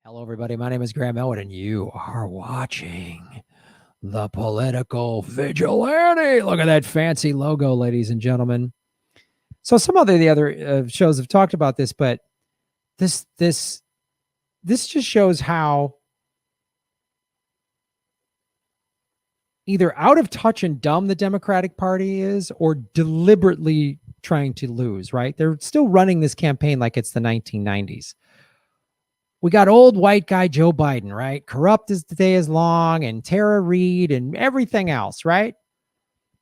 Hello, everybody. My name is Graham Elwood, and you are watching The Political Vigilante. Look at that fancy logo, ladies and gentlemen. So some of the other shows have talked about this, but this just shows how either out of touch and dumb the Democratic Party is, or deliberately trying to lose, right? They're still running this campaign like it's the 1990s. We got old white guy Joe Biden, right? Corrupt as the day is long, and Tara Reid and everything else, right?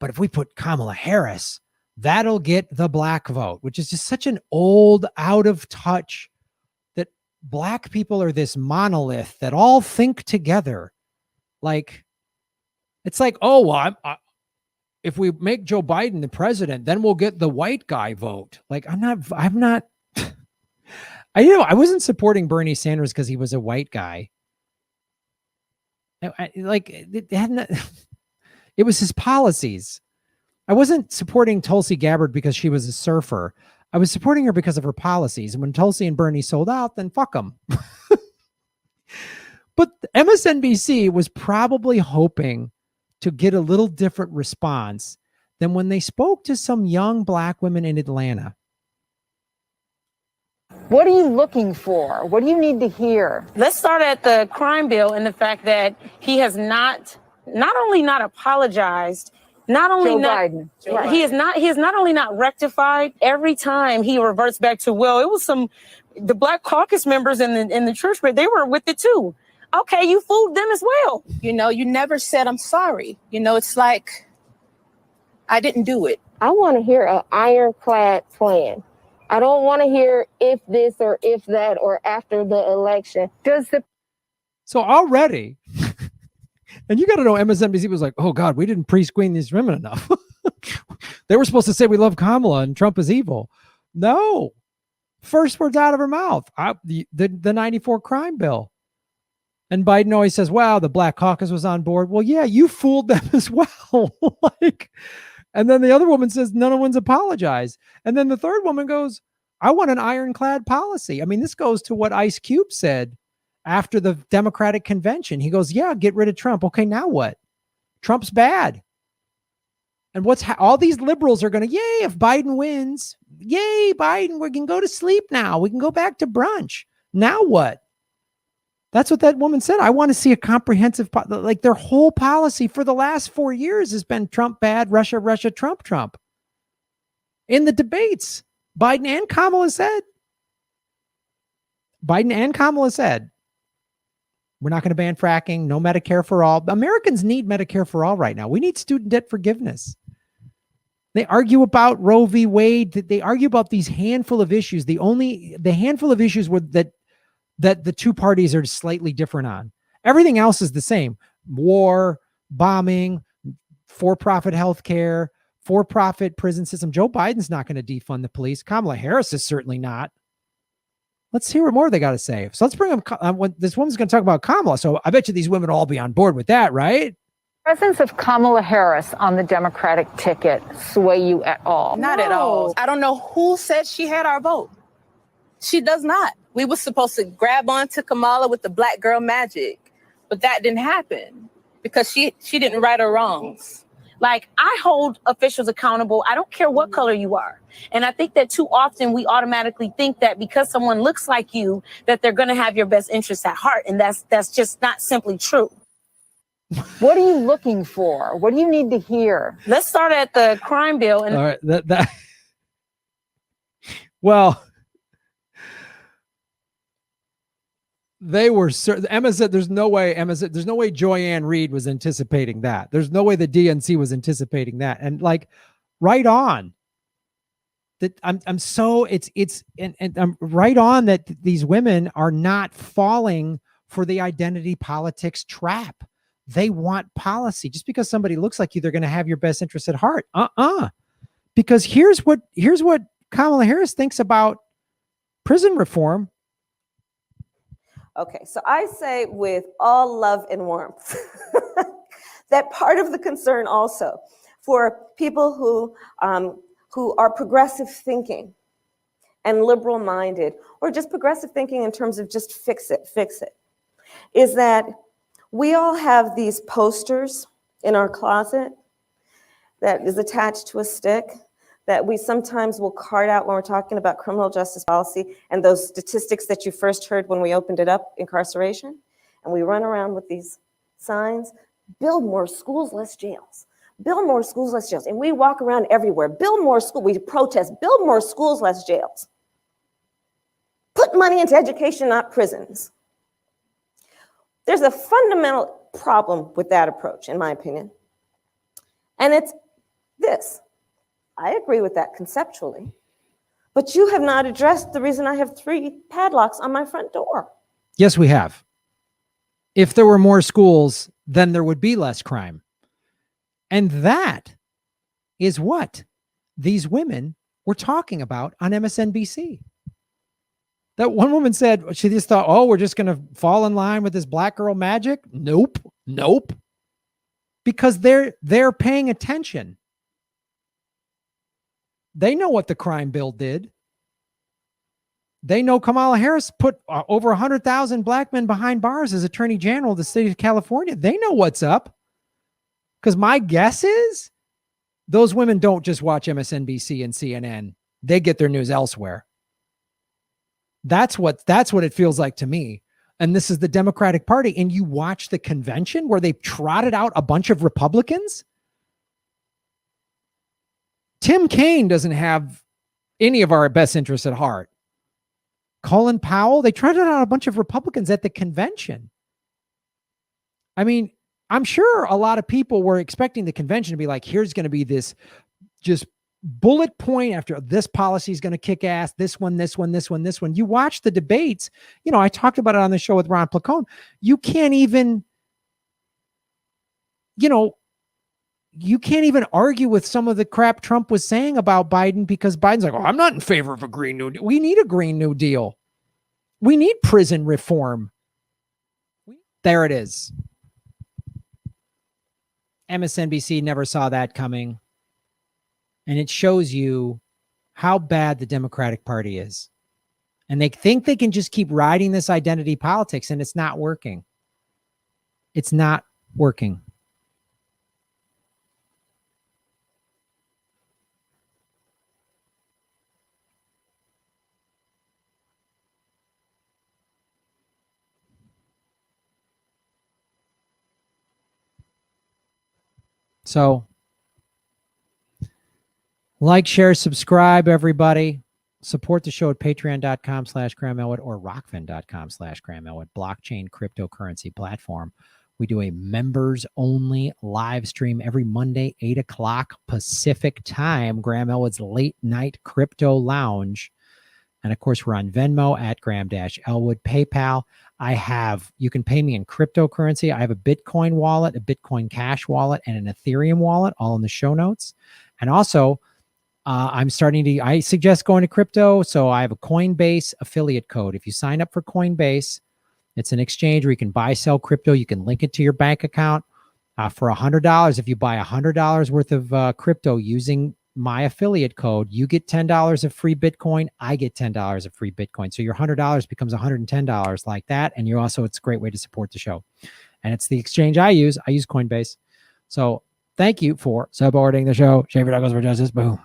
But if we put Kamala Harris, that'll get the black vote, which is just such an old, out of touch, that black people are this monolith that all think together. Like, it's like, oh, well, if we make Joe Biden the president, then we'll get the white guy vote. Like, I'm not. I wasn't supporting Bernie Sanders because he was a white guy. It was his policies. I wasn't supporting Tulsi Gabbard because she was a surfer. I was supporting her because of her policies. And when Tulsi and Bernie sold out, then fuck them. But MSNBC was probably hoping to get a little different response than when they spoke to some young black women in Atlanta. What are you looking for? What do you need to hear? Let's start at the crime bill and the fact that he has not only not apologized, not only Joe not Biden. Right. he has not only not rectified. Every time he reverts back to, well, it was the Black Caucus members in the church, but they were with it too. Okay, you fooled them as well. You know, you never said I'm sorry. You know, it's like I didn't do it. I want to hear an ironclad plan. I don't want to hear if this or if that or after the election. So already, and you got to know, MSNBC was like, oh God, we didn't pre-screen these women enough. They were supposed to say we love Kamala and Trump is evil. No. First words out of her mouth, the 94 crime bill. And Biden always says, wow, the Black Caucus was on board. Well, yeah, you fooled them as well. And then the other woman says, none of one's apologized. And then the third woman goes, I want an ironclad policy. I mean, this goes to what Ice Cube said after the Democratic convention. He goes, yeah, get rid of Trump. Okay, now what? Trump's bad. And all these liberals are going to, yay, if Biden wins, yay, Biden, we can go to sleep now. We can go back to brunch. Now what? That's what that woman said. I want to see a comprehensive, like their whole policy for the last 4 years has been Trump bad, Russia, Russia, Trump, Trump. In the debates, Biden and Kamala said, we're not going to ban fracking, no Medicare for all. Americans need Medicare for all right now. We need student debt forgiveness. They argue about Roe v. Wade. They argue about these handful of issues. The handful of issues that the two parties are slightly different on. Everything else is the same. War, bombing, for-profit healthcare, for-profit prison system. Joe Biden's not going to defund the police. Kamala Harris is certainly not. Let's hear what more they got to say. So let's bring up, this woman's going to talk about Kamala. So I bet you these women will all be on board with that, right? Presence of Kamala Harris on the Democratic ticket sway you at all? Not at all. I don't know who said she had our vote. She does not. We were supposed to grab onto Kamala with the black girl magic, but that didn't happen because she didn't right her wrongs. Like, I hold officials accountable. I don't care what color you are. And I think that too often we automatically think that because someone looks like you, that they're going to have your best interests at heart. And that's just not simply true. What are you looking for? What do you need to hear? Let's start at the crime bill. And all right, well, they were, Emma said, there's no way Joyanne Reed was anticipating that. There's no way the DNC was anticipating that. And like, right on that. I'm right on that these women are not falling for the identity politics trap. They want policy. Just because somebody looks like you, they're going to have your best interest at heart. Because here's what Kamala Harris thinks about prison reform. Okay, so I say with all love and warmth that part of the concern also for people who are progressive thinking and liberal minded, or just progressive thinking in terms of just fix it, is that we all have these posters in our closet that is attached to a stick that we sometimes will card out when we're talking about criminal justice policy and those statistics that you first heard when we opened it up, incarceration. And we run around with these signs, build more schools, less jails. Build more schools, less jails. And we walk around everywhere, build more schools, we protest, build more schools, less jails. Put money into education, not prisons. There's a fundamental problem with that approach, in my opinion. And it's this. I agree with that conceptually, but you have not addressed the reason I have 3 padlocks on my front door. Yes, we have. If there were more schools, then there would be less crime. And that is what these women were talking about on MSNBC. That one woman said, she just thought, oh, we're just going to fall in line with this black girl magic. Nope. Because they're paying attention. They know what the crime bill did. They know Kamala Harris put over 100,000 black men behind bars as Attorney General of the state of California. They know what's up. Because my guess is those women don't just watch MSNBC and CNN. They get their news elsewhere. That's what it feels like to me. And this is the Democratic Party. And you watch the convention where they trotted out a bunch of Republicans. Tim Kaine doesn't have any of our best interests at heart. Colin Powell, they trotted out a bunch of Republicans at the convention. I mean, I'm sure a lot of people were expecting the convention to be like, here's going to be this just bullet point after this policy is going to kick ass. This one. You watch the debates. You know, I talked about it on the show with Ron Placone. You can't even argue with some of the crap Trump was saying about Biden because Biden's like, oh, I'm not in favor of a Green New Deal. We need a Green New Deal. We need prison reform. There it is. MSNBC never saw that coming. And it shows you how bad the Democratic Party is. And they think they can just keep riding this identity politics, and it's not working. It's not working. So, like, share, subscribe, everybody. Support the show at patreon.com/Graham Elwood or rockfin.com/Graham Elwood, blockchain cryptocurrency platform. We do a members only live stream every Monday, 8 o'clock Pacific time, Graham Elwood's late night crypto lounge. And of course, we're on Venmo at Graham-Elwood, PayPal. You can pay me in cryptocurrency. I have a Bitcoin wallet, a Bitcoin Cash wallet, and an Ethereum wallet, all in the show notes. And also, I suggest going to crypto. So I have a Coinbase affiliate code. If you sign up for Coinbase, it's an exchange where you can buy, sell crypto. You can link it to your bank account for $100. If you buy $100 worth of crypto using my affiliate code, you get $10 of free Bitcoin. I get $10 of free Bitcoin. So your $100 becomes $110 like that. And it's a great way to support the show. And it's the exchange I use. I use Coinbase. So thank you for supporting the show. Shave your knuckles for justice. Boom.